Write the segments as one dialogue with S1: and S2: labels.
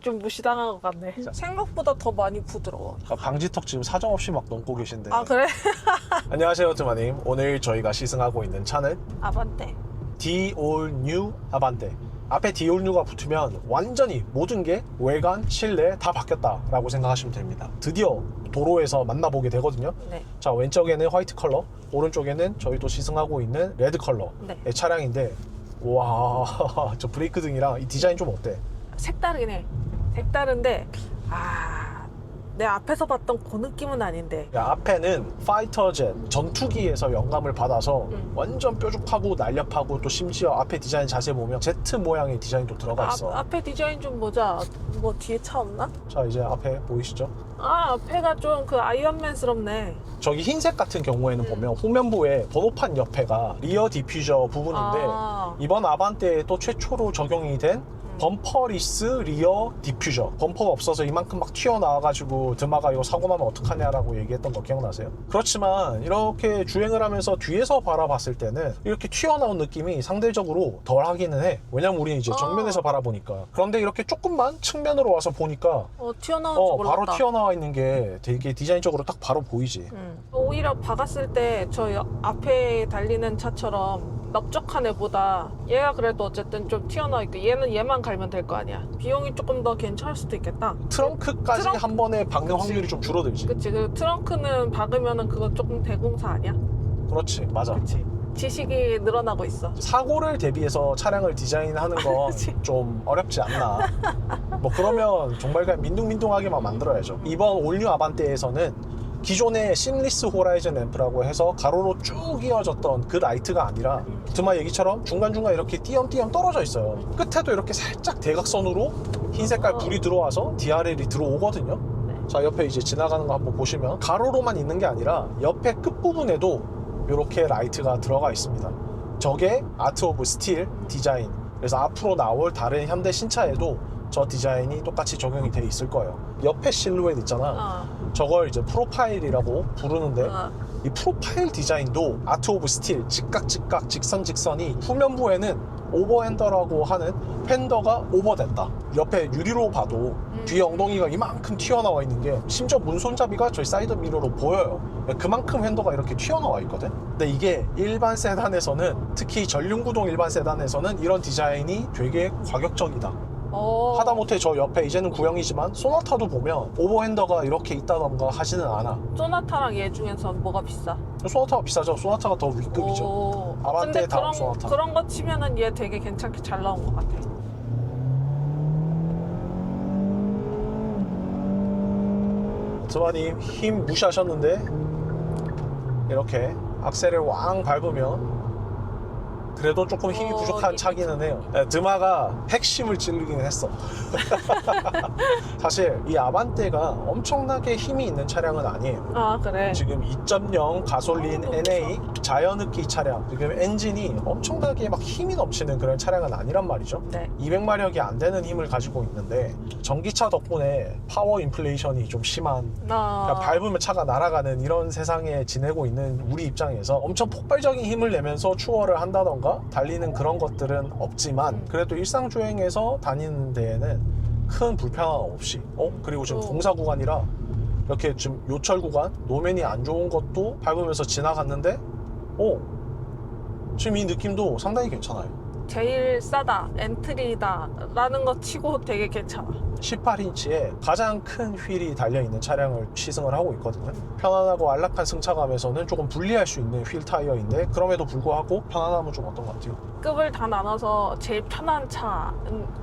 S1: 좀 무시당한 것 같네. 생각보다 더 많이 부드러워.
S2: 방지턱 지금 사정없이 막 넘고 계신데.
S1: 아 그래?
S2: 안녕하세요 드마님. 오늘 저희가 시승하고 있는 차는
S1: 아반떼.
S2: D-All New 아반떼. 앞에 D-All New가 붙으면 완전히 모든 게 외관, 실내 다 바뀌었다 라고 생각하시면 됩니다. 드디어 도로에서 만나보게 되거든요.
S1: 네.
S2: 자, 왼쪽에는 화이트 컬러, 오른쪽에는 저희도 시승하고 있는 레드 컬러의
S1: 네.
S2: 차량인데, 와, 저 브레이크 등이랑 이 디자인 좀 어때?
S1: 색다르긴 해. 색다른데 내 앞에서 봤던 그 느낌은 아닌데.
S2: 야, 앞에는 파이터젯 전투기에서 영감을 받아서 완전 뾰족하고 날렵하고, 또 심지어 앞에 디자인 자세히 보면 Z 모양의 디자인도 들어가 있어.
S1: 앞에 디자인 좀 보자. 뭐 뒤에 차 없나?
S2: 자, 이제 앞에 보이시죠?
S1: 앞에가 좀 그 아이언맨스럽네.
S2: 저기 흰색 같은 경우에는 보면 후면부에 번호판 옆에가 리어 디퓨저 부분인데, 이번 아반떼에 또 최초로 적용이 된 범퍼리스 리어 디퓨저. 범퍼가 없어서 이만큼 막 튀어나와가지고 드마가 이거 사고 나면 어떡하냐라고 얘기했던 거 기억나세요? 그렇지만 이렇게 주행을 하면서 뒤에서 바라봤을 때는 이렇게 튀어나온 느낌이 상대적으로 덜 하기는 해. 왜냐면 우리는 이제 정면에서 바라보니까. 그런데 이렇게 조금만 측면으로 와서 보니까
S1: 튀어나온 줄 몰랐다.
S2: 바로 튀어나와 있는 게 되게 디자인적으로 딱 바로 보이지.
S1: 오히려 박았을 때 저 앞에 달리는 차처럼 넓적한 애보다 얘가 그래도 어쨌든 좀 튀어나와 있고, 얘는 얘만 갈면 될 거 아니야. 비용이 조금 더 괜찮을 수도 있겠다.
S2: 트렁크까지 한 번에 박는
S1: 그치.
S2: 확률이 좀 줄어들지.
S1: 그치. 그 트렁크는 박으면은 그거 조금 대공사 아니야?
S2: 그렇지, 맞아.
S1: 그치. 지식이 늘어나고 있어.
S2: 사고를 대비해서 차량을 디자인하는 건 좀 어렵지 않나. 뭐 그러면 정말 그냥 민둥민둥하게만 만들어야죠. 이번 올뉴 아반떼에서는 기존의 심리스 호라이즌 램프라고 해서 가로로 쭉 이어졌던 그 라이트가 아니라 드마 얘기처럼 중간중간 이렇게 띄엄띄엄 떨어져 있어요. 끝에도 이렇게 살짝 대각선으로 흰 색깔 불이 들어와서 DRL이 들어오거든요. 자, 옆에 이제 지나가는 거 한번 보시면 가로로만 있는 게 아니라 옆에 끝부분에도 이렇게 라이트가 들어가 있습니다. 저게 아트 오브 스틸 디자인. 그래서 앞으로 나올 다른 현대 신차에도 저 디자인이 똑같이 적용이 돼 있을 거예요. 옆에 실루엣 있잖아. 저걸 이제 프로파일이라고 부르는데, 이 프로파일 디자인도 아트 오브 스틸, 직각직각, 직선직선이 후면부에는 오버핸더라고 하는 팬더가 오버됐다. 옆에 유리로 봐도 뒤에 엉덩이가 이만큼 튀어나와 있는 게, 심지어 문손잡이가 저희 사이드 미러로 보여요. 그만큼 핸더가 이렇게 튀어나와 있거든. 근데 이게 일반 세단에서는, 특히 전륜구동 일반 세단에서는 이런 디자인이 되게 과격적이다. 하다못해 저 옆에 이제는 구형이지만 소나타도 보면 오버핸더가 이렇게 있다던가 하지는 않아.
S1: 소나타랑 얘 중에서 뭐가 비싸?
S2: 소나타가 비싸죠. 소나타가 더 윗급이죠. 아반떼
S1: 근데
S2: 다음 소나타.
S1: 그런 거 치면은 얘 되게 괜찮게 잘 나온 것 같아.
S2: 드마님 힘 무시하셨는데 이렇게 악셀을 왕 밟으면 그래도 조금 힘이 부족한 차기는 해요. 드마가 핵심을 찌르긴 했어. 사실 이 아반떼가 엄청나게 힘이 있는 차량은 아니에요.
S1: 그래?
S2: 지금 2.0 가솔린 NA 자연흡기 차량, 지금 엔진이 엄청나게 막 힘이 넘치는 그런 차량은 아니란 말이죠.
S1: 네.
S2: 200마력이 안 되는 힘을 가지고 있는데, 전기차 덕분에 파워 인플레이션이 좀 심한, 그러니까 밟으면 차가 날아가는 이런 세상에 지내고 있는 우리 입장에서 엄청 폭발적인 힘을 내면서 추월을 한다던가 달리는 그런 것들은 없지만, 그래도 일상주행에서 다니는 데에는 큰 불편함 없이, 그리고 지금 공사 구간이라 이렇게 지금 요철 구간, 노면이 안 좋은 것도 밟으면서 지나갔는데, 지금 이 느낌도 상당히 괜찮아요.
S1: 제일 싸다, 엔트리다 라는 거 치고 되게 괜찮아.
S2: 18인치에 가장 큰 휠이 달려있는 차량을 시승을 하고 있거든요. 편안하고 안락한 승차감에서는 조금 불리할 수 있는 휠 타이어인데, 그럼에도 불구하고 편안함은 좀 어떤 것 같아요?
S1: 급을 다 나눠서 제일 편한 차,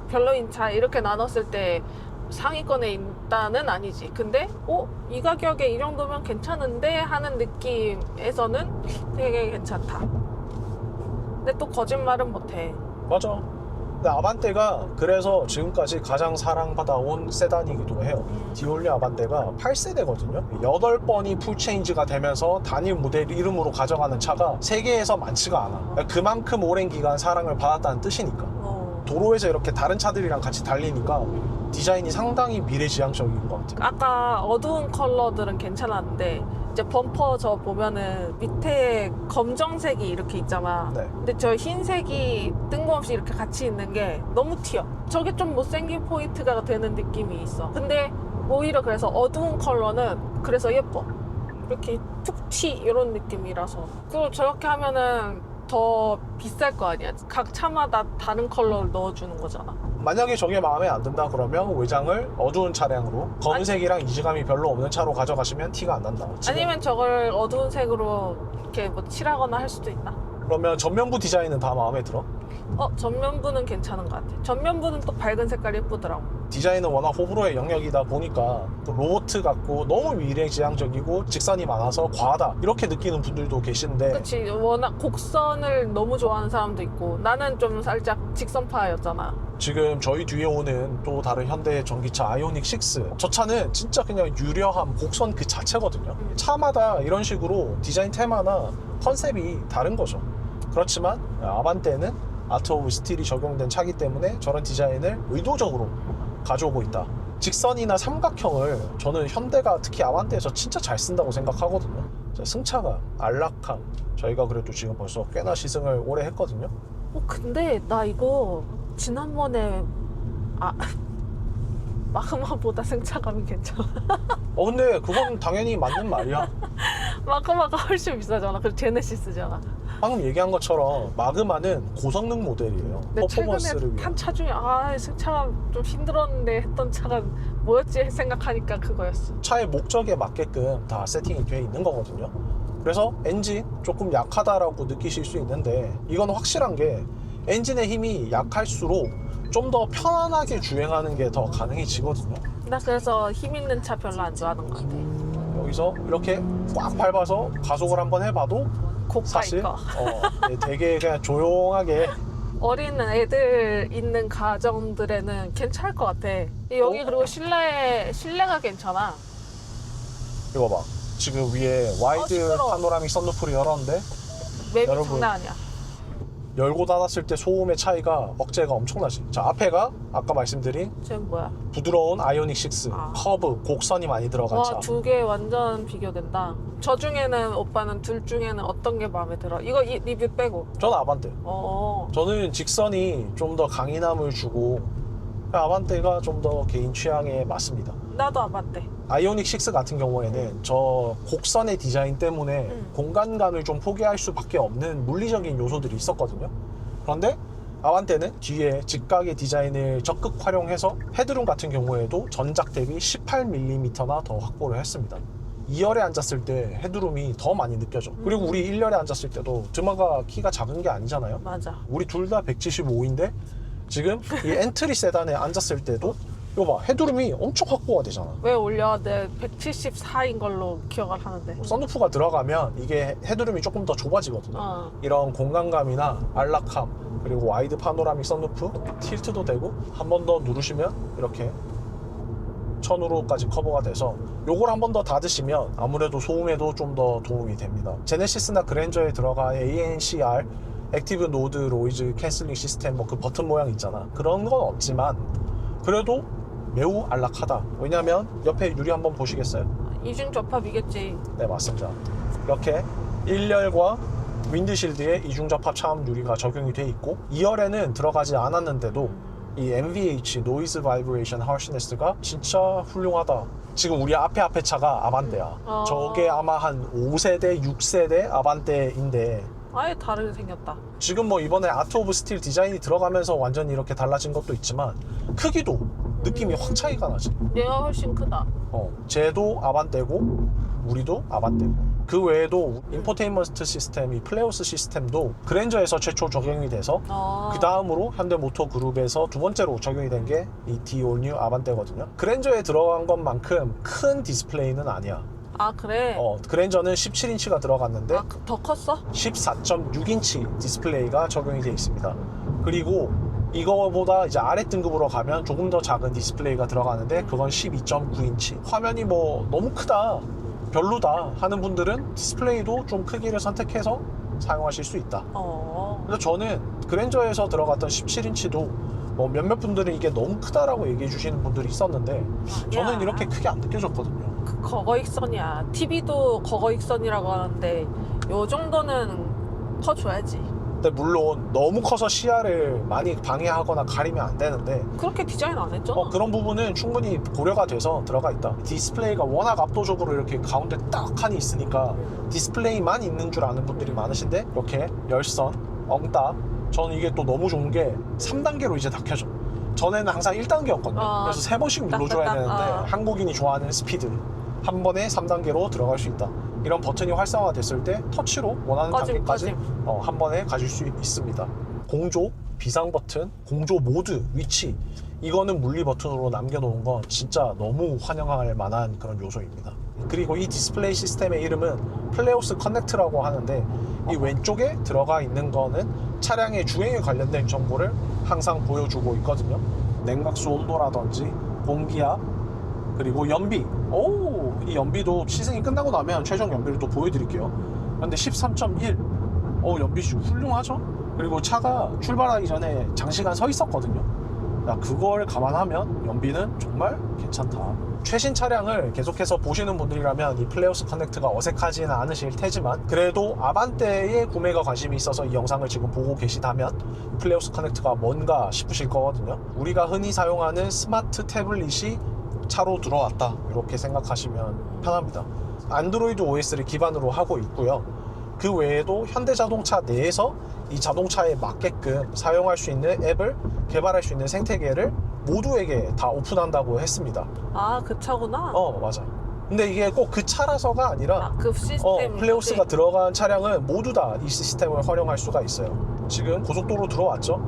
S1: 별로인 차 이렇게 나눴을 때 상위권에 있다는 아니지. 근데 이 가격에 이 정도면 괜찮은데 하는 느낌에서는 되게 괜찮다. 근데 또 거짓말은 못해.
S2: 맞아. 근데 아반떼가 그래서 지금까지 가장 사랑받아온 세단이기도 해요. 디올리 아반떼가 8세대거든요 8번이 풀체인지가 되면서 단일 모델 이름으로 가져가는 차가 세계에서 많지가 않아. 그만큼 오랜 기간 사랑을 받았다는 뜻이니까. 도로에서 이렇게 다른 차들이랑 같이 달리니까 디자인이 상당히 미래지향적인 것 같아요.
S1: 아까 어두운 컬러들은 괜찮았는데 이제 범퍼 저 보면은 밑에 검정색이 이렇게 있잖아.
S2: 네.
S1: 근데 저 흰색이 뜬금없이 이렇게 같이 있는 게 너무 튀어. 저게 좀 못생긴 포인트가 되는 느낌이 있어. 근데 오히려 그래서 어두운 컬러는 그래서 예뻐. 이렇게 툭 튀 이런 느낌이라서. 그리고 저렇게 하면은 더 비쌀 거 아니야. 각 차마다 다른 컬러를 넣어주는 거잖아.
S2: 만약에 저게 마음에 안 든다 그러면 외장을 어두운 차량으로 검은색이랑 이질감이 별로 없는 차로 가져가시면 티가 안 난다. 지금.
S1: 아니면 저걸 어두운 색으로 이렇게 뭐 칠하거나 할 수도 있나?
S2: 그러면 전면부 디자인은 다 마음에 들어?
S1: 전면부는 괜찮은 것 같아. 전면부는 또 밝은 색깔 예쁘더라고.
S2: 디자인은 워낙 호불호의 영역이다 보니까 또 로봇 같고 너무 미래지향적이고 직선이 많아서 과하다 이렇게 느끼는 분들도 계신데
S1: 그치. 워낙 곡선을 너무 좋아하는 사람도 있고 나는 좀 살짝 직선파였잖아.
S2: 지금 저희 뒤에 오는 또 다른 현대 전기차 아이오닉 6, 저 차는 진짜 그냥 유려함, 곡선 그 자체거든요. 차마다 이런 식으로 디자인 테마나 컨셉이 다른 거죠. 그렇지만 아반떼는 아트 오브 스틸이 적용된 차기 때문에 저런 디자인을 의도적으로 가져오고 있다. 직선이나 삼각형을 저는 현대가 특히 아반떼에서 진짜 잘 쓴다고 생각하거든요. 승차감, 안락함, 저희가 그래도 지금 벌써 꽤나 시승을 오래 했거든요.
S1: 근데 나 이거 지난번에 마그마보다 승차감이 괜찮아.
S2: 근데 그건 당연히 맞는 말이야.
S1: 마그마가 훨씬 비싸잖아. 그리고 제네시스잖아.
S2: 방금 얘기한 것처럼 마그마는 고성능 모델이에요.
S1: 근데
S2: 퍼포먼스를
S1: 최근에
S2: 위한.
S1: 탄 차 중에 승차감 좀 힘들었는데 했던 차가 뭐였지 생각하니까 그거였어.
S2: 차의 목적에 맞게끔 다 세팅이 되어 있는 거거든요. 그래서 엔진 조금 약하다라고 느끼실 수 있는데 이건 확실한 게 엔진의 힘이 약할수록 좀 더 편안하게 주행하는 게 더 가능해지거든요.
S1: 나 그래서 힘 있는 차 별로 안 좋아하는 것 같아.
S2: 여기서 이렇게 꽉 밟아서 가속을 한번 해봐도 사실
S1: 고가니까.
S2: 되게 그냥 조용하게
S1: 어린 애들 있는 가정들에는 괜찮을 것 같아. 여기 그리고 실내가 괜찮아.
S2: 이거 봐. 지금 위에 와이드
S1: 시끄러워.
S2: 파노라믹 선루프를 열었는데
S1: 맵이
S2: 여러분.
S1: 장난 아니야.
S2: 열고 닫았을 때 소음의 차이가 억제가 엄청나지. 자, 앞에가 아까 말씀드린
S1: 쟤는 뭐야?
S2: 부드러운 아이오닉 6
S1: 아.
S2: 커브 곡선이 많이 들어간 차.
S1: 와, 두 개 완전 비교된다. 저 중에는 오빠는 둘 중에는 어떤 게 마음에 들어? 이거 리뷰 빼고.
S2: 저는 아반떼.
S1: 어.
S2: 저는 직선이 좀 더 강인함을 주고 아반떼가 좀 더 개인 취향에 맞습니다.
S1: 나도 아반떼.
S2: 아이오닉 6 같은 경우에는 저 곡선의 디자인 때문에 공간감을 좀 포기할 수밖에 없는 물리적인 요소들이 있었거든요. 그런데 아반떼는 뒤에 직각의 디자인을 적극 활용해서 헤드룸 같은 경우에도 전작 대비 18mm나 더 확보를 했습니다. 2열에 앉았을 때 헤드룸이 더 많이 느껴져. 그리고 우리 1열에 앉았을 때도 드마가 키가 작은 게 아니잖아요.
S1: 맞아.
S2: 우리 둘 다 175인데 지금 이 엔트리 세단에 앉았을 때도 이거 봐, 헤드룸이 엄청 확보가 되잖아.
S1: 왜 올려? 내 174인 걸로 기억을 하는데.
S2: 선루프가 들어가면 이게 헤드룸이 조금 더 좁아지거든요. 이런 공간감이나 안락함, 그리고 와이드 파노라믹 선루프, 틸트도 되고 한 번 더 누르시면 이렇게 천으로까지 커버가 돼서 요걸 한 번 더 닫으시면 아무래도 소음에도 좀 더 도움이 됩니다. 제네시스나 그랜저에 들어간 ANCR 액티브 노드 노이즈 캔슬링 시스템 뭐 그 버튼 모양 있잖아. 그런 건 없지만 그래도 매우 안락하다. 왜냐면 옆에 유리 한번 보시겠어요?
S1: 이중 접합이겠지.
S2: 네, 맞습니다. 이렇게 1열과 윈드실드에 이중접합 차음 유리가 적용이 돼 있고 2열에는 들어가지 않았는데도 이 NVH 노이즈 바이브레이션 하시네스가 진짜 훌륭하다. 지금 우리 앞에 차가 아반떼야. 저게 아마 한 5세대, 6세대 아반떼인데
S1: 아예 다르게 생겼다.
S2: 지금 뭐 이번에 아트 오브 스틸 디자인이 들어가면서 완전히 이렇게 달라진 것도 있지만 크기도 느낌이 확 차이가 나지.
S1: 얘가 훨씬 크다.
S2: 쟤도 아반떼고 우리도 아반떼고 그 외에도 인포테인먼트 시스템, 이 플레오스 시스템도 그랜저에서 최초 적용이 돼서 그 다음으로 현대모터 그룹에서 두 번째로 적용이 된 게 이 디올뉴 아반떼거든요. 그랜저에 들어간 것만큼 큰 디스플레이는 아니야.
S1: 아, 그래?
S2: 그랜저는 17인치가 들어갔는데
S1: 더 컸어?
S2: 14.6인치 디스플레이가 적용이 되어 있습니다. 그리고 이거보다 이제 아래 등급으로 가면 조금 더 작은 디스플레이가 들어가는데 그건 12.9인치. 화면이 뭐 너무 크다, 별로다 하는 분들은 디스플레이도 좀 크기를 선택해서 사용하실 수 있다. 그래서 저는 그랜저에서 들어갔던 17인치도 뭐 몇몇 분들은 이게 너무 크다라고 얘기해 주시는 분들이 있었는데 저는 이렇게 크게 안 느껴졌거든요.
S1: 그 거거익선이야. TV도 거거익선이라고 하는데 요 정도는 커줘야지.
S2: 근데 물론 너무 커서 시야를 많이 방해하거나 가리면 안 되는데
S1: 그렇게 디자인 안 했잖아.
S2: 그런 부분은 충분히 고려가 돼서 들어가 있다. 디스플레이가 워낙 압도적으로 이렇게 가운데 딱 칸이 있으니까 디스플레이만 있는 줄 아는 분들이 많으신데 이렇게 열선, 엉따, 저는 이게 또 너무 좋은 게 3단계로 이제 다 켜져. 전에는 항상 1단계였거든요. 그래서 3번씩 눌러줘야
S1: 딱딱딱.
S2: 되는데 한국인이 좋아하는 스피드, 한 번에 3단계로 들어갈 수 있다. 이런 버튼이 활성화됐을 때 터치로 원하는 단계까지 한 번에 가질 수 있습니다. 공조, 비상 버튼, 공조 모드, 위치, 이거는 물리 버튼으로 남겨놓은 건 진짜 너무 환영할 만한 그런 요소입니다. 그리고 이 디스플레이 시스템의 이름은 플레오스 커넥트라고 하는데 이 왼쪽에 들어가 있는 거는 차량의 주행에 관련된 정보를 항상 보여주고 있거든요. 냉각수 온도라든지 공기압, 그리고 연비. 이 연비도 시승이 끝나고 나면 최종 연비를 또 보여드릴게요. 근데 13.1 연비 훌륭하죠? 그리고 차가 출발하기 전에 장시간 서 있었거든요. 그걸 감안하면 연비는 정말 괜찮다. 최신 차량을 계속해서 보시는 분들이라면 이 플레오스 커넥트가 어색하지는 않으실 테지만 그래도 아반떼에 구매가 관심이 있어서 이 영상을 지금 보고 계시다면 플레오스 커넥트가 뭔가 싶으실 거거든요. 우리가 흔히 사용하는 스마트 태블릿이 차로 들어왔다, 이렇게 생각하시면 편합니다. 안드로이드 OS를 기반으로 하고 있고요. 그 외에도 현대자동차 내에서 이 자동차에 맞게끔 사용할 수 있는 앱을 개발할 수 있는 생태계를 모두에게 다 오픈한다고 했습니다.
S1: 그 차구나.
S2: 맞아. 근데 이게 꼭 그 차라서가 아니라
S1: 그 시스템
S2: 플레오스가 들어간 차량은 모두 다 이 시스템을 활용할 수가 있어요. 지금 고속도로 들어왔죠?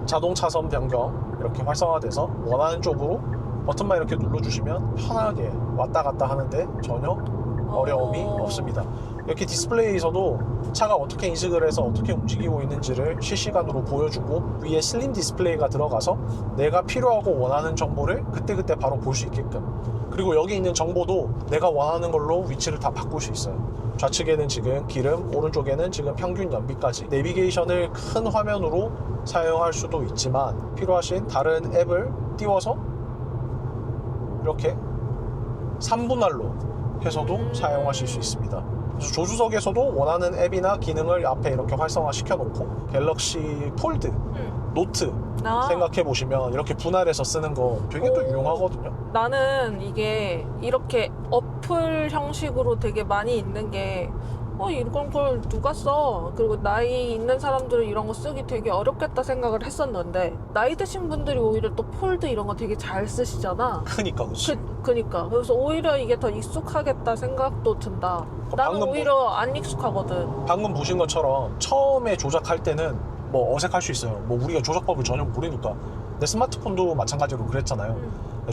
S2: 자동 차선 변경 이렇게 활성화돼서 원하는 쪽으로 버튼만 이렇게 눌러주시면 편하게 왔다 갔다 하는데 전혀 어려움이 없습니다. 이렇게 디스플레이에서도 차가 어떻게 인식을 해서 어떻게 움직이고 있는지를 실시간으로 보여주고 위에 슬림 디스플레이가 들어가서 내가 필요하고 원하는 정보를 그때그때 바로 볼 수 있게끔, 그리고 여기 있는 정보도 내가 원하는 걸로 위치를 다 바꿀 수 있어요. 좌측에는 지금 기름, 오른쪽에는 지금 평균 연비까지. 내비게이션을 큰 화면으로 사용할 수도 있지만 필요하신 다른 앱을 띄워서 이렇게 3분할로 해서도 사용하실 수 있습니다. 그래서 조수석에서도 원하는 앱이나 기능을 앞에 이렇게 활성화시켜 놓고 갤럭시 폴드, 노트 생각해 보시면 이렇게 분할해서 쓰는 거 되게 또 유용하거든요.
S1: 나는 이게 이렇게 어플 형식으로 되게 많이 있는 게 이런 걸 누가 써? 그리고 나이 있는 사람들은 이런 거 쓰기 되게 어렵겠다 생각을 했었는데 나이 드신 분들이 오히려 또 폴드 이런 거 되게 잘 쓰시잖아.
S2: 크니까 그치.
S1: 그니까 그래서 오히려 이게 더 익숙하겠다 생각도 든다. 나는 오히려 안 익숙하거든.
S2: 방금 보신 것처럼 처음에 조작할 때는 뭐 어색할 수 있어요. 뭐 우리가 조작법을 전혀 모르니까. 내 스마트폰도 마찬가지로 그랬잖아요.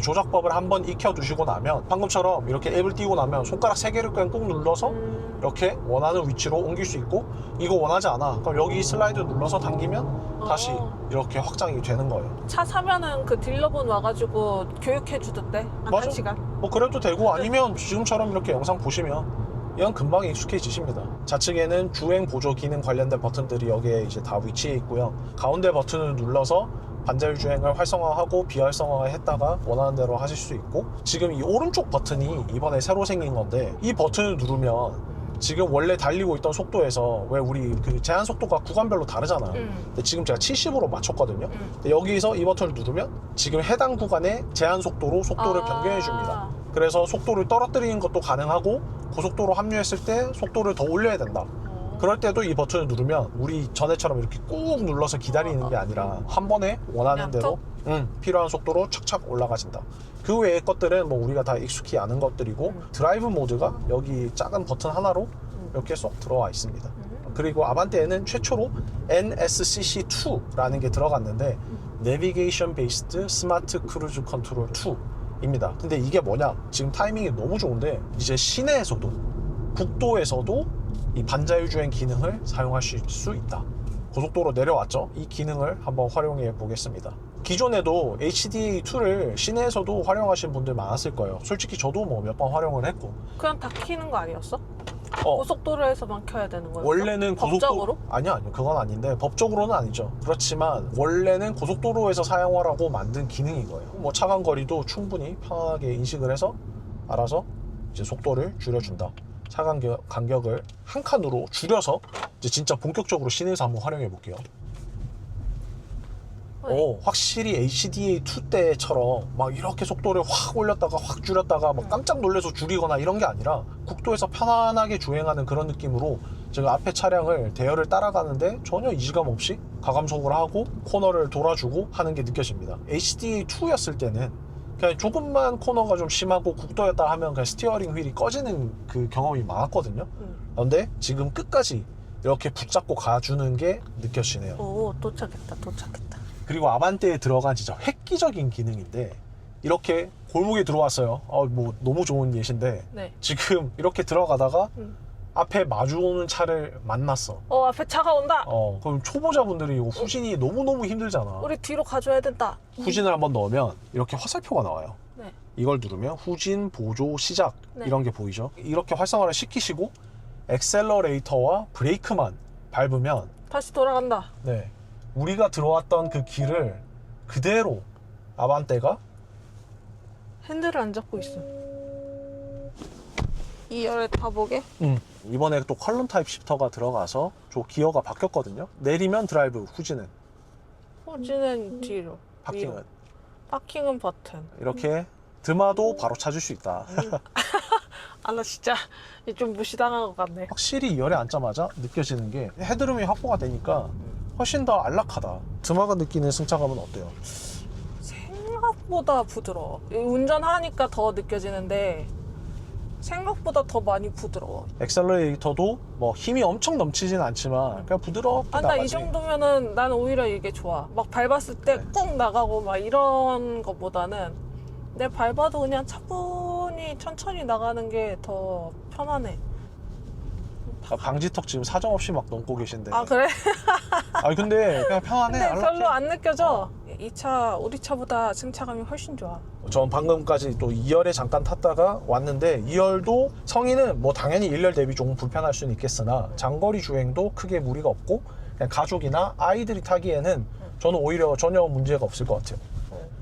S2: 조작법을 한번 익혀두시고 나면 방금처럼 이렇게 앱을 띄고 나면 손가락 3개를 그냥 꾹 눌러서 이렇게 원하는 위치로 옮길 수 있고, 이거 원하지 않아 그럼 여기 슬라이드 눌러서 당기면 다시 이렇게 확장이 되는 거예요.
S1: 차 사면은 그 딜러분 와가지고 교육해 주던데 한
S2: 맞아.
S1: 1시간.
S2: 뭐 그래도 되고 아니면 지금처럼 이렇게 영상 보시면 이건 금방 익숙해지십니다. 좌측에는 주행 보조 기능 관련된 버튼들이 여기에 이제 다 위치해 있고요. 가운데 버튼을 눌러서 반자율 주행을 활성화하고 비활성화 했다가 원하는 대로 하실 수 있고, 지금 이 오른쪽 버튼이 이번에 새로 생긴 건데 이 버튼을 누르면 지금 원래 달리고 있던 속도에서, 왜 우리 그 제한 속도가 구간별로 다르잖아요. 근데 지금 제가 70으로 맞췄거든요. 근데 여기서 이 버튼을 누르면 지금 해당 구간의 제한 속도로 속도를 변경해 줍니다. 그래서 속도를 떨어뜨리는 것도 가능하고 고속도로 합류했을 때 속도를 더 올려야 된다. 그럴 때도 이 버튼을 누르면 우리 전에처럼 이렇게 꾹 눌러서 기다리는 게 아니라 한 번에 원하는 대로 필요한 속도로 착착 올라가진다. 그 외의 것들은 뭐 우리가 다 익숙히 아는 것들이고, 드라이브 모드가 여기 작은 버튼 하나로 이렇게 쏙 들어와 있습니다. 그리고 아반떼에는 최초로 NSCC2라는 게 들어갔는데 내비게이션 베이스드 스마트 크루즈 컨트롤 2입니다. 근데 이게 뭐냐, 지금 타이밍이 너무 좋은데 이제 시내에서도 국도에서도 이 반자율 주행 기능을 사용하실 수 있다. 고속도로 내려왔죠? 이 기능을 한번 활용해 보겠습니다. 기존에도 HDA2를 시내에서도 활용하신 분들 많았을 거예요. 솔직히 저도 뭐 몇 번 활용을 했고.
S1: 그냥 다 키는 거 아니었어? 고속도로에서만 켜야 되는 거였어?
S2: 원래는
S1: 법적으로?
S2: 아니요 그건 아닌데, 법적으로는 아니죠. 그렇지만 원래는 고속도로에서 사용하라고 만든 기능인 거예요. 뭐 차간 거리도 충분히 편하게 인식을 해서 알아서 이제 속도를 줄여준다. 차 간격을 한 칸으로 줄여서 이제 진짜 본격적으로 시내에서 한번 활용해 볼게요. 오, 확실히 HDA2 때처럼 막 이렇게 속도를 확 올렸다가 확 줄였다가 막 깜짝 놀라서 줄이거나 이런 게 아니라 국도에서 편안하게 주행하는 그런 느낌으로 제가 앞에 차량을 대열을 따라가는데 전혀 이질감 없이 가감속을 하고 코너를 돌아주고 하는 게 느껴집니다. HDA2였을 때는 그냥 조금만 코너가 좀 심하고 국도였다 하면 그냥 스티어링 휠이 꺼지는 그 경험이 많았거든요. 그런데 지금 끝까지 이렇게 붙잡고 가주는 게 느껴지네요.
S1: 오, 도착했다.
S2: 그리고 아반떼에 들어간 진짜 획기적인 기능인데 이렇게 골목에 들어왔어요. 뭐 너무 좋은 예시인데
S1: 네.
S2: 지금 이렇게 들어가다가 앞에 마주오는 차를 만났어.
S1: 앞에 차가 온다.
S2: 그럼 초보자분들이 이거 후진이 너무너무 힘들잖아.
S1: 우리 뒤로 가줘야 된다.
S2: 후진을 한번 넣으면 이렇게 화살표가 나와요.
S1: 네.
S2: 이걸 누르면 후진, 보조, 시작
S1: 네.
S2: 이런 게 보이죠. 이렇게 활성화를 시키시고 엑셀러레이터와 브레이크만 밟으면
S1: 다시 돌아간다.
S2: 네, 우리가 들어왔던 그 길을 그대로 아반떼가
S1: 핸들을 안 잡고 있어. 2열에 타보게.
S2: 이번에 또 컬럼 타입 시프터가 들어가서 저 기어가 바뀌었거든요. 내리면 드라이브, 후진은
S1: 후진은 뒤로.
S2: 파킹은
S1: 위로. 파킹은 버튼.
S2: 이렇게 드마도 바로 찾을 수 있다.
S1: 나 진짜 좀 무시당한 것 같네.
S2: 확실히 2열에 앉자마자 느껴지는 게 헤드룸이 확보가 되니까 훨씬 더 안락하다. 드마가 느끼는 승차감은 어때요?
S1: 생각보다 부드러워. 운전하니까 더 느껴지는데 생각보다 더 많이 부드러워.
S2: 엑셀러레이터도 뭐 힘이 엄청 넘치진 않지만 그냥 부드럽게
S1: 나
S2: 나가지.
S1: 이 정도면은 나는 오히려 이게 좋아. 막 밟았을 때 꾹 나가고 막 이런 것보다는 내 밟아도 그냥 차분히 천천히 나가는 게 더 편하네.
S2: 방지턱 지금 사정없이 막 넘고 계신데.
S1: 그래?
S2: 아니 근데 그냥 편안해.
S1: 근데
S2: 안락해.
S1: 별로 안 느껴져. 이 차 우리 차보다 승차감이 훨씬 좋아.
S2: 전 방금까지 또 2열에 잠깐 탔다가 왔는데 2열도 성인은 뭐 당연히 1열 대비 조금 불편할 수는 있겠으나 장거리 주행도 크게 무리가 없고 그냥 가족이나 아이들이 타기에는 저는 오히려 전혀 문제가 없을 것 같아요.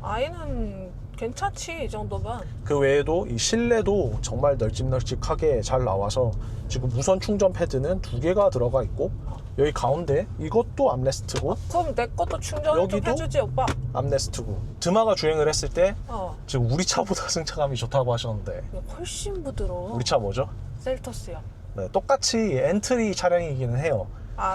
S1: 아이는 괜찮지 이 정도면.
S2: 그 외에도 이 실내도 정말 널찍널찍하게 잘 나와서 지금 무선 충전 패드는 2개가 들어가 있고 여기 가운데 이것도 암레스트고
S1: 그럼 내 것도 충전 좀
S2: 여기도?
S1: 해주지 오빠.
S2: 암레스트고 드마가 주행을 했을 때
S1: 어.
S2: 지금 우리 차보다 승차감이 좋다고 하셨는데
S1: 훨씬 부드러워.
S2: 우리 차 뭐죠?
S1: 셀토스요.
S2: 네, 똑같이 엔트리 차량이기는 해요.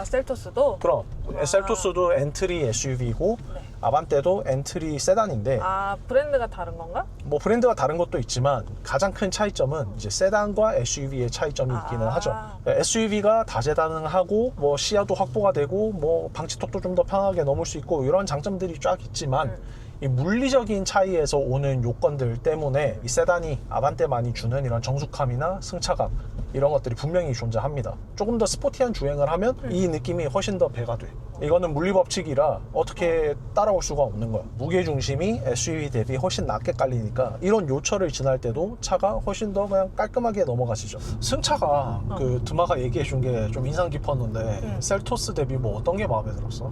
S1: 셀토스도?
S2: 그럼 셀토스도 엔트리 SUV고
S1: 네.
S2: 아반떼도 엔트리 세단인데
S1: 브랜드가 다른 건가?
S2: 뭐 브랜드가 다른 것도 있지만 가장 큰 차이점은 이제 세단과 SUV의 차이점이 있기는 하죠. SUV가 다재다능하고 뭐 시야도 확보가 되고 뭐 방지턱도 좀 더 편하게 넘을 수 있고 이런 장점들이 쫙 있지만 이 물리적인 차이에서 오는 요건들 때문에 이 세단이 아반떼만이 주는 이런 정숙함이나 승차감 이런 것들이 분명히 존재합니다. 조금 더 스포티한 주행을 하면 이 느낌이 훨씬 더 배가 돼. 이거는 물리법칙이라 어떻게 따라올 수가 없는 거야. 무게중심이 SUV 대비 훨씬 낮게 깔리니까 이런 요철을 지날 때도 차가 훨씬 더 그냥 깔끔하게 넘어가시죠. 승차가 그 드마가 얘기해 준 게 좀 인상 깊었는데 셀토스 대비 뭐 어떤 게 마음에 들었어?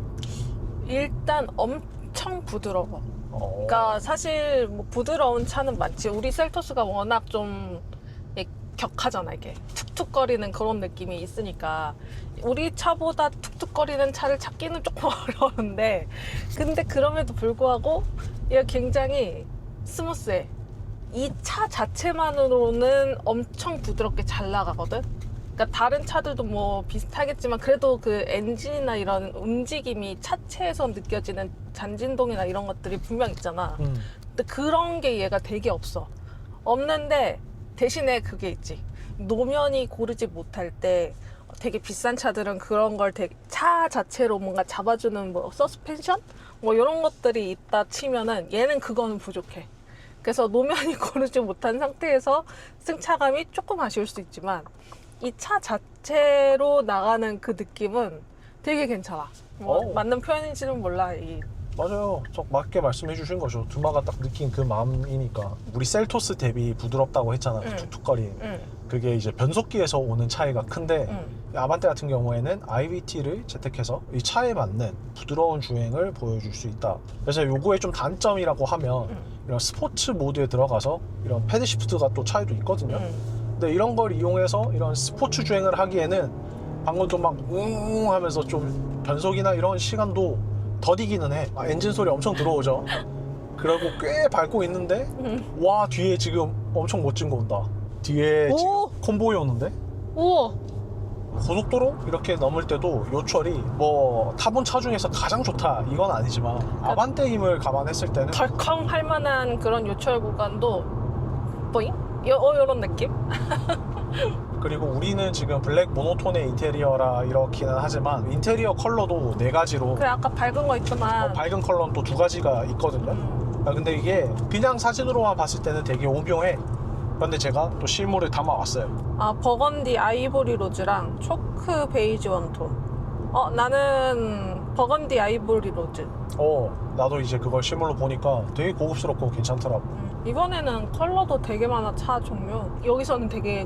S1: 일단 엄청 부드러워. 그러니까 사실 뭐 부드러운 차는 많지. 우리 셀토스가 워낙 좀 격하잖아. 이게 툭툭거리는 그런 느낌이 있으니까 우리 차보다 툭툭거리는 차를 찾기는 조금 어려운데 근데 그럼에도 불구하고 얘가 굉장히 스무스해. 이 차 자체만으로는 엄청 부드럽게 잘 나가거든. 그러니까 다른 차들도 뭐 비슷하겠지만 그래도 그 엔진이나 이런 움직임이 차체에서 느껴지는 잔진동이나 이런 것들이 분명 있잖아. 근데 그런 게 얘가 되게 없어. 없는데 대신에 그게 있지. 노면이 고르지 못할 때 되게 비싼 차들은 그런 걸 차 자체로 뭔가 잡아주는 뭐 서스펜션? 뭐 이런 것들이 있다 치면은 얘는 그거는 부족해. 그래서 노면이 고르지 못한 상태에서 승차감이 조금 아쉬울 수 있지만 이 차 자체로 나가는 그 느낌은 되게 괜찮아. 뭐 맞는 표현인지는 몰라.
S2: 맞아요. 맞게 말씀해 주신 거죠. 드마가 딱 느낀 그 마음이니까. 우리 셀토스 대비 부드럽다고 했잖아. 툭툭거림. 그게 이제 변속기에서 오는 차이가 큰데 아반떼 같은 경우에는 IVT를 채택해서 이 차에 맞는 부드러운 주행을 보여줄 수 있다. 그래서 요거의 좀 단점이라고 하면 이런 스포츠 모드에 들어가서 이런 패드 시프트가 또 차에도 있거든요. 근데 이런 걸 이용해서 이런 스포츠 주행을 하기에는 방금도 막 웅 하면서 좀 변속이나 이런 시간도 더디기는 해. 엔진 소리 엄청 들어오죠. 그리고 꽤 밟고 있는데 와 뒤에 지금 엄청 멋진 거 온다. 뒤에
S1: 오!
S2: 지금 콤보이 오는데
S1: 우와.
S2: 고속도로 이렇게 넘을 때도 요철이 뭐 타본 차 중에서 가장 좋다 이건 아니지만 아반떼 힘을 감안했을 때는
S1: 덜컹 할 만한 그런 요철 구간도 보잉? 요런 느낌?
S2: 그리고 우리는 지금 블랙 모노톤의 인테리어라 이렇기는 하지만 인테리어 컬러도 네 가지로
S1: 그래 아까 밝은 거 있지만
S2: 밝은 컬러는 또 두 가지가 있거든요. 근데 이게 그냥 사진으로만 봤을 때는 되게 오묘해. 그런데 제가 또 실물을 담아왔어요.
S1: 아 버건디 아이보리 로즈랑 초크 베이지 원톤. 나는 버건디 아이보리 로즈.
S2: 나도 이제 그걸 실물로 보니까 되게 고급스럽고 괜찮더라고.
S1: 이번에는 컬러도 되게 많아. 차 종류 여기서는 되게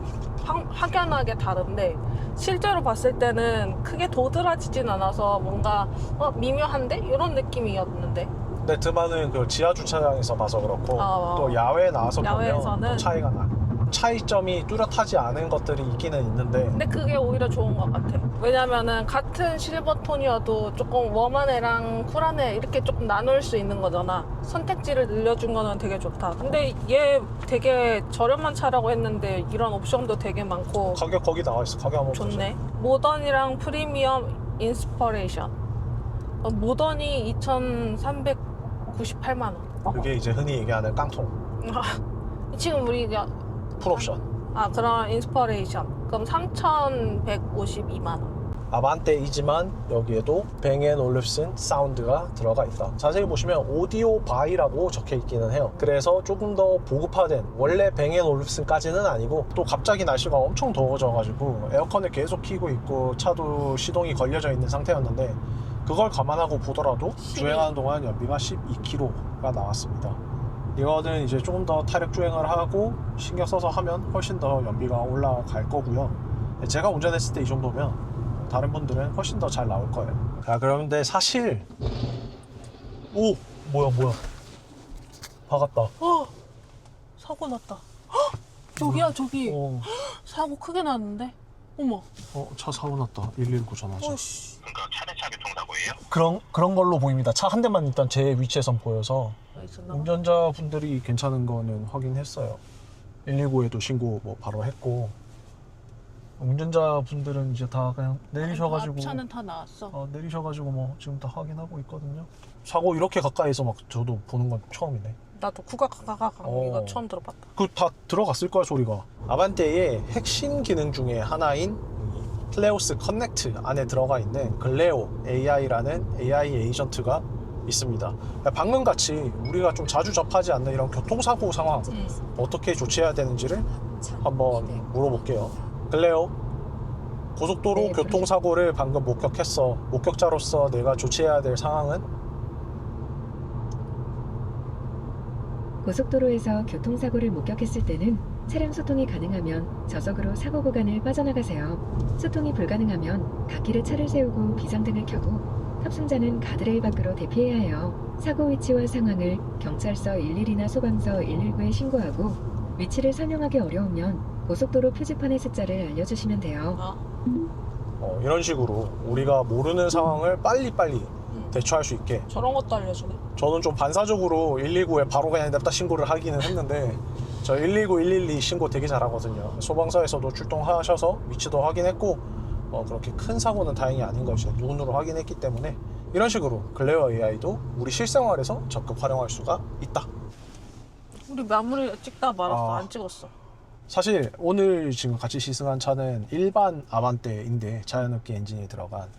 S1: 확연하게 다른데 실제로 봤을 때는 크게 도드라지진 않아서 뭔가 미묘한데? 이런 느낌이었는데
S2: 근데 드마는 그 지하 주차장에서 봐서 그렇고 또 야외에 나와서 보면
S1: 야외에서는
S2: 또 차이가 나. 차이점이 뚜렷하지 않은 것들이 있기는 있는데
S1: 근데 그게 오히려 좋은 것 같아. 왜냐면은 같은 실버톤이어도 조금 웜한 애랑 쿨한 애 이렇게 조금 나눌 수 있는 거잖아. 선택지를 늘려준 거는 되게 좋다. 근데 얘 되게 저렴한 차라고 했는데 이런 옵션도 되게 많고
S2: 가격 거기 나와 있어. 가격 한번
S1: 좋네. 모던이랑 프리미엄 인스퍼레이션. 모던이 2,398만 원.
S2: 그게 이제 흔히 얘기하는 깡통
S1: 지금 우리가
S2: 풀옵션.
S1: 그럼 인스퍼레이션. 그럼 3,152만 원.
S2: 아반떼이지만 여기에도 뱅앤올uf슨 사운드가 들어가 있다. 자세히 보시면 오디오 바이라고 적혀 있기는 해요. 그래서 조금 더 보급화된 원래 뱅앤올uf슨까지는 아니고 또 갑자기 날씨가 엄청 더워져 가지고 에어컨을 계속 켜고 있고 차도 시동이 걸려져 있는 상태였는데 그걸 감안하고 보더라도 주행하는 동안 연비가 12km가 나왔습니다. 이거는 이제 조금 더 타력 주행을 하고 신경 써서 하면 훨씬 더 연비가 올라갈 거고요. 제가 운전했을 때 이 정도면 다른 분들은 훨씬 더 잘 나올 거예요. 그런데 사실 뭐야 박았다.
S1: 사고 났다. 저기야 저기. 사고 크게 났는데. 어머.
S2: 차 사고 났다. 119 전화하자.
S3: 그러니까 차대차 교통사고예요?
S2: 그런 걸로 보입니다. 차 한 대만 일단 제 위치에선 보여서
S1: 있었나?
S2: 운전자분들이 괜찮은 거는 확인했어요. 119에도 신고 뭐 바로 했고 운전자분들은 이제 다 그냥 내리셔가지고
S1: 차는 다 나왔어.
S2: 내리셔가지고 뭐 지금 다 확인하고 있거든요. 사고 이렇게 가까이서 막 저도 보는 건 처음이네.
S1: 나도 쿠가가가가 이거 처음 들어봤다.
S2: 그 다 들어갔을 거야 소리가. 아반떼의 핵심 기능 중에 하나인 클레오스 커넥트 안에 들어가 있는 글레오 AI라는 AI 에이전트가 있습니다. 방금 같이 우리가 좀 자주 접하지 않는 이런 교통사고 상황 어떻게 조치해야 되는지를 한번 물어볼게요. 글레오, 고속도로
S4: 네,
S2: 교통사고를 방금 목격했어. 목격자로서 내가 조치해야 될 상황은?
S4: 고속도로에서 교통사고를 목격했을 때는 차량 소통이 가능하면 저속으로 사고 구간을 빠져나가세요. 소통이 불가능하면 갓길에 차를 세우고 비상등을 켜고 탑승자는 가드레일 밖으로 대피해야 해요. 사고 위치와 상황을 경찰서 11이나 소방서 119에 신고하고 위치를 설명하기 어려우면 고속도로 표지판의 숫자를 알려주시면 돼요.
S2: 이런 식으로 우리가 모르는 상황을 빨리빨리 대처할 수 있게
S1: 저런 것도 알려주네.
S2: 저는 좀 반사적으로 119에 바로 그냥 냅다 신고를 하기는 했는데 저 119, 112 신고 되게 잘하거든요. 소방서에서도 출동하셔서 위치도 확인했고 그렇게 큰 사고는 다행히 아닌 것이 눈으로 확인했기 때문에 이런 식으로 글레어 AI도 우리 실생활에서 적극 활용할 수가 있다.
S1: 우리 마무리 찍다 말았어.
S2: 아.
S1: 안 찍었어.
S2: 사실 오늘 지금 같이 시승한 차는 일반 아반떼인데 자연흡기 엔진이 들어간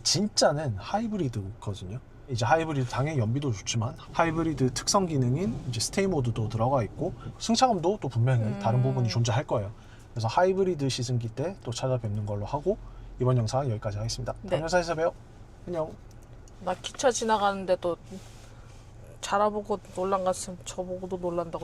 S2: 진짜는 하이브리드거든요. 이제 하이브리드 당연히 연비도 좋지만 하이브리드 특성 기능인 이제 스테이 모드도 들어가 있고 승차감도 또 분명히 다른 부분이 존재할 거예요. 그래서 하이브리드 시승기 때 또 찾아뵙는 걸로 하고 이번 영상은 여기까지 하겠습니다.
S1: 네.
S2: 다음 영상에서 봬요. 안녕.
S1: 나 기차 지나가는데도 자라보고 놀란 갔으면 저보고도 놀란다고.